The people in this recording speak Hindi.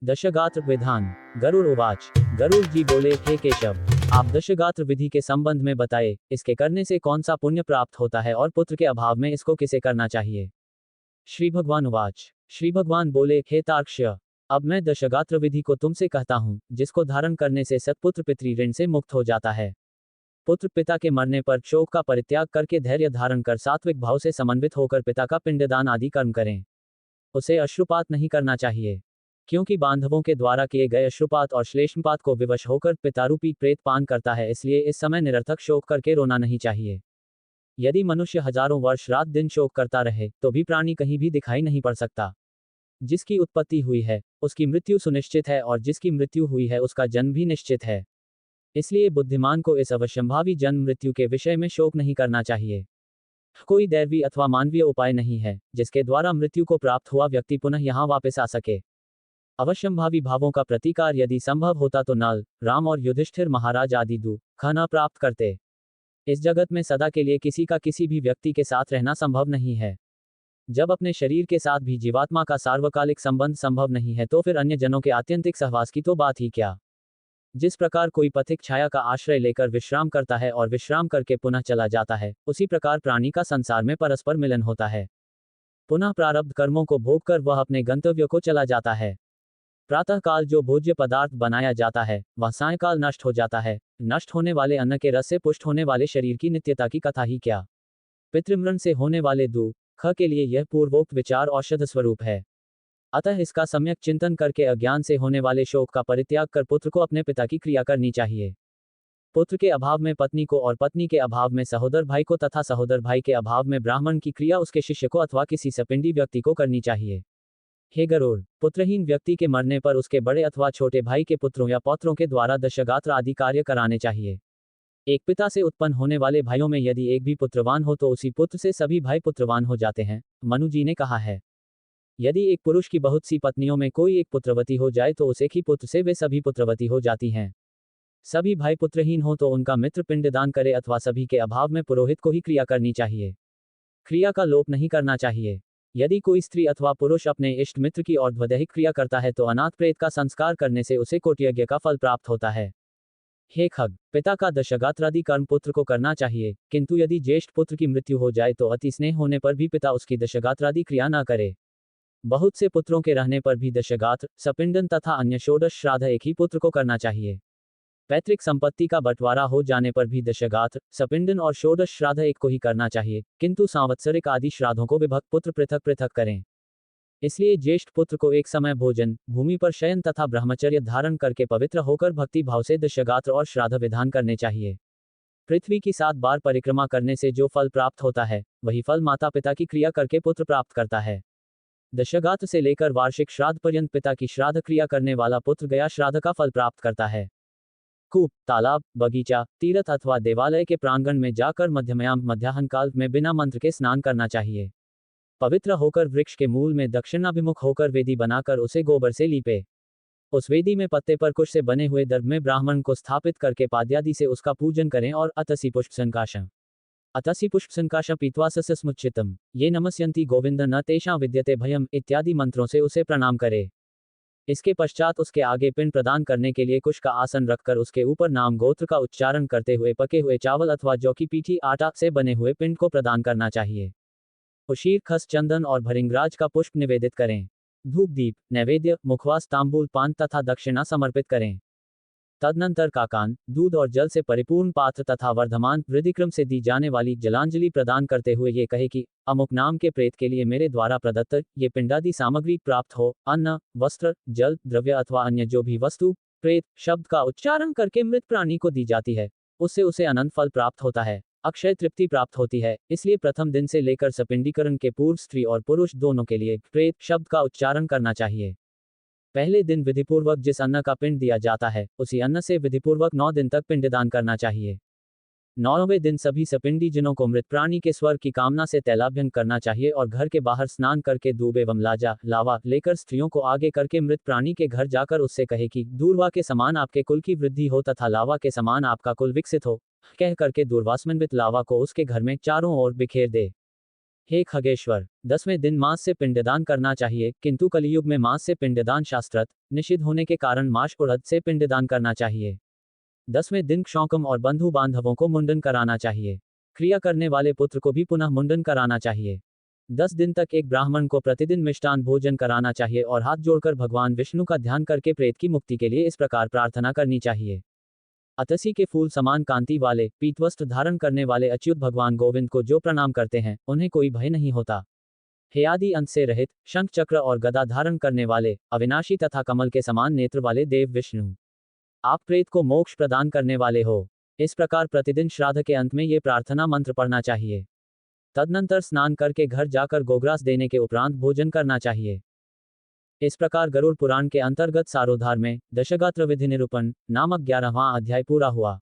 दशगात्र विधान। गरुड़ उवाच। गरुड़ जी बोले, हे केशव, आप दशगात्र विधि के संबंध में बताए, इसके करने से कौन सा पुण्य प्राप्त होता है और पुत्र के अभाव में इसको किसे करना चाहिए। श्री भगवान उवाच। श्री भगवान बोले, हे तार्क्ष्य, अब मैं दशगात्र विधि को तुमसे कहता हूँ, जिसको धारण करने से सत्पुत्र पितृ ऋण से मुक्त हो जाता है। पुत्र पिता के मरने पर शोक का परित्याग करके धैर्य धारण कर सात्विक भाव से समन्वित होकर पिता का पिंडदान आदि कर्म करें। उसे अश्रुपात नहीं करना चाहिए, क्योंकि बांधवों के द्वारा किए गए अश्रुपात और श्लेष्मपात को विवश होकर पितारूपी प्रेत पान करता है, इसलिए इस समय निरर्थक शोक करके रोना नहीं चाहिए। यदि मनुष्य हजारों वर्ष रात दिन शोक करता रहे तो भी प्राणी कहीं भी दिखाई नहीं पड़ सकता। जिसकी उत्पत्ति हुई है उसकी मृत्यु सुनिश्चित है, और जिसकी मृत्यु हुई है उसका जन्म भी निश्चित है। इसलिए बुद्धिमान को इस अवश्यंभावी जन्म मृत्यु के विषय में शोक नहीं करना चाहिए। कोई दैवी अथवा मानवीय उपाय नहीं है जिसके द्वारा मृत्यु को प्राप्त हुआ व्यक्ति पुनः यहाँ वापस आ सके। अवश्यंभावी भावों का प्रतिकार यदि संभव होता तो नल, राम और युधिष्ठिर महाराज आदि दुख न प्राप्त करते। इस जगत में सदा के लिए किसी का किसी भी व्यक्ति के साथ रहना संभव नहीं है। जब अपने शरीर के साथ भी जीवात्मा का सार्वकालिक संबंध संभव नहीं है तो फिर अन्य जनों के आत्यंतिक सहवास की तो बात ही क्या। जिस प्रकार कोई पथिक छाया का आश्रय लेकर विश्राम करता है और विश्राम करके पुनः चला जाता है, उसी प्रकार प्राणी का संसार में परस्पर मिलन होता है। पुनः प्रारब्ध कर्मों को भोग कर वह अपने गंतव्य को चला जाता है। प्रातः काल जो भोज्य पदार्थ बनाया जाता है वह सायंकाल नष्ट हो जाता है। नष्ट होने वाले अन्न के रस से पुष्ट होने वाले शरीर की नित्यता की कथा ही क्या। पितृमृण से होने वाले दुख के लिए यह पूर्वोक्त विचार औषध स्वरूप है। अतः इसका सम्यक चिंतन करके अज्ञान से होने वाले शोक का परित्याग कर पुत्र को अपने पिता की क्रिया करनी चाहिए। पुत्र के अभाव में पत्नी को और पत्नी के अभाव में सहोदर भाई को तथा सहोदर भाई के अभाव में ब्राह्मण की क्रिया उसके शिष्य को अथवा किसी सपिंडी व्यक्ति को करनी चाहिए। हे गरुड़, पुत्रहीन व्यक्ति के मरने पर उसके बड़े अथवा छोटे भाई के पुत्रों या पौत्रों के द्वारा दशगात्र आदि कार्य कराने चाहिए। एक पिता से उत्पन्न होने वाले भाइयों में यदि एक भी पुत्रवान हो तो उसी पुत्र से सभी भाई पुत्रवान हो जाते हैं, मनु जी ने कहा है। यदि एक पुरुष की बहुत सी पत्नियों में कोई एक पुत्रवती हो जाए तो उस एक ही पुत्र से वे सभी पुत्रवती हो जाती हैं। सभी भाई पुत्रहीन हो तो उनका मित्र पिंडदान करे, अथवा सभी के अभाव में पुरोहित को ही क्रिया करनी चाहिए। क्रिया का लोप नहीं करना चाहिए। यदि कोई स्त्री अथवा पुरुष अपने इष्ट मित्र की और दैहिक क्रिया करता है तो अनाथ प्रेत का संस्कार करने से उसे कोटियज्ञ का फल प्राप्त होता है। हे खग, पिता का दशगात्रादि कर्म पुत्र को करना चाहिए, किंतु यदि ज्येष्ठ पुत्र की मृत्यु हो जाए तो अति स्नेह होने पर भी पिता उसकी दशगात्रादि क्रिया न करे। बहुत से पुत्रों के रहने पर भी दशगात्र, सपिंडन तथा अन्य षोडश श्राद्ध एक ही पुत्र को करना चाहिए। पैतृक संपत्ति का बंटवारा हो जाने पर भी दशगात्र, सपिंडन और षोडश श्राद्ध एक को ही करना चाहिए, किंतु सांवत्सरिक आदि श्राद्धों को विभक्त पुत्र पृथक पृथक करें। इसलिए ज्येष्ठ पुत्र को एक समय भोजन, भूमि पर शयन तथा ब्रह्मचर्य धारण करके पवित्र होकर भक्ति भाव से दशगात्र और श्राद्ध विधान करने चाहिए। पृथ्वी की 7 बार परिक्रमा करने से जो फल प्राप्त होता है वही फल माता पिता की क्रिया करके पुत्र प्राप्त करता है। दशगात्र से लेकर वार्षिक श्राद्ध पर्यंत पिता की श्राद्ध क्रिया करने वाला पुत्र गया श्राद्ध का फल प्राप्त करता है। कूप, तालाब, बगीचा, तीर्थ अथवा देवालय के प्रांगण में जाकर मध्यमयाम मध्याह्न काल में बिना मंत्र के स्नान करना चाहिए। पवित्र होकर वृक्ष के मूल में दक्षिणाभिमुख होकर वेदी बनाकर उसे गोबर से लीपे। उस वेदी में पत्ते पर कुश से बने हुए दर्भ में ब्राह्मण को स्थापित करके पाद्यादि से उसका पूजन करें और अतसी पुष्प संकाशम अतसी पुष्प संकाशम पीत्वा सस्मुच्चितम ये नमस्यन्ति गोविंद न तेषां विद्यते भयम इत्यादि मंत्रों से उसे प्रणाम करे। इसके पश्चात उसके आगे पिंड प्रदान करने के लिए कुश का आसन रखकर उसके ऊपर नाम गोत्र का उच्चारण करते हुए पके हुए चावल अथवा जौ की पीठी आटा से बने हुए पिंड को प्रदान करना चाहिए। उशीर, खस, चंदन और भृंगराज का पुष्प निवेदित करें। धूप दीप, नैवेद्य, मुखवास, तांबूल, पान तथा दक्षिणा समर्पित करें। तदनंतर काकान, दूध और जल से परिपूर्ण पात्र तथा वर्धमान वृद्धिक्रम से दी जाने वाली जलांजलि प्रदान करते हुए ये कहे कि अमुक नाम के प्रेत के लिए मेरे द्वारा प्रदत्त ये पिंडादि सामग्री प्राप्त हो। अन्न, वस्त्र, जल, द्रव्य अथवा अन्य जो भी वस्तु प्रेत शब्द का उच्चारण करके मृत प्राणी को दी जाती है, उससे उसे अनंत फल प्राप्त होता है, अक्षय तृप्ति प्राप्त होती है। इसलिए प्रथम दिन से लेकर सपिंडीकरण के पूर्व स्त्री और पुरुष दोनों के लिए प्रेत शब्द का उच्चारण करना चाहिए। पहले दिन विधिपूर्वक जिस अन्न का पिंड दिया जाता है उसी अन्न से विधिपूर्वक 9 दिन तक पिंडदान करना चाहिए। 9वें दिन सभी सपिंडी जनों को मृत प्राणी के स्वर्ग की कामना से तैलाभ्यंग करना चाहिए और घर के बाहर स्नान करके दूब एवं लावा लेकर स्त्रियों को आगे करके मृत प्राणी के घर जाकर उससे कहे कि दूर्वा के समान आपके कुल की वृद्धि हो तथा लावा के समान आपका कुल विकसित हो, कह करके दूर्वास्मन्वित लावा को उसके घर में चारों ओर बिखेर दे। हे खगेश्वर, 10वें दिन मांस से पिंडदान करना चाहिए, किंतु कलियुग में मांस से पिंडदान शास्त्रत निषिद्ध होने के कारण माश उड़द से पिंडदान करना चाहिए। 10वें दिन क्षौकम और बंधु बांधवों को मुंडन कराना चाहिए। क्रिया करने वाले पुत्र को भी पुनः मुंडन कराना चाहिए। 10 दिन तक एक ब्राह्मण को प्रतिदिन मिष्टान भोजन कराना चाहिए और हाथ जोड़कर भगवान विष्णु का ध्यान करके प्रेत की मुक्ति के लिए इस प्रकार प्रार्थना करनी चाहिए। अतसी के फूल समान कांति वाले पीतवस्त्र धारण करने वाले अच्युत भगवान गोविंद को जो प्रणाम करते हैं उन्हें कोई भय नहीं होता। हे आदि अंत से रहित, शंख चक्र और गदा धारण करने वाले अविनाशी तथा कमल के समान नेत्र वाले देव विष्णु, आप प्रेत को मोक्ष प्रदान करने वाले हो। इस प्रकार प्रतिदिन श्राद्ध के अंत में ये प्रार्थना मंत्र पढ़ना चाहिए। तदनंतर स्नान करके घर जाकर गोग्रास देने के उपरांत भोजन करना चाहिए। इस प्रकार गरुड़ पुराण के अंतर्गत सारोद्धार में दशगात्र विधि निरूपण नामक 11वां अध्याय पूरा हुआ।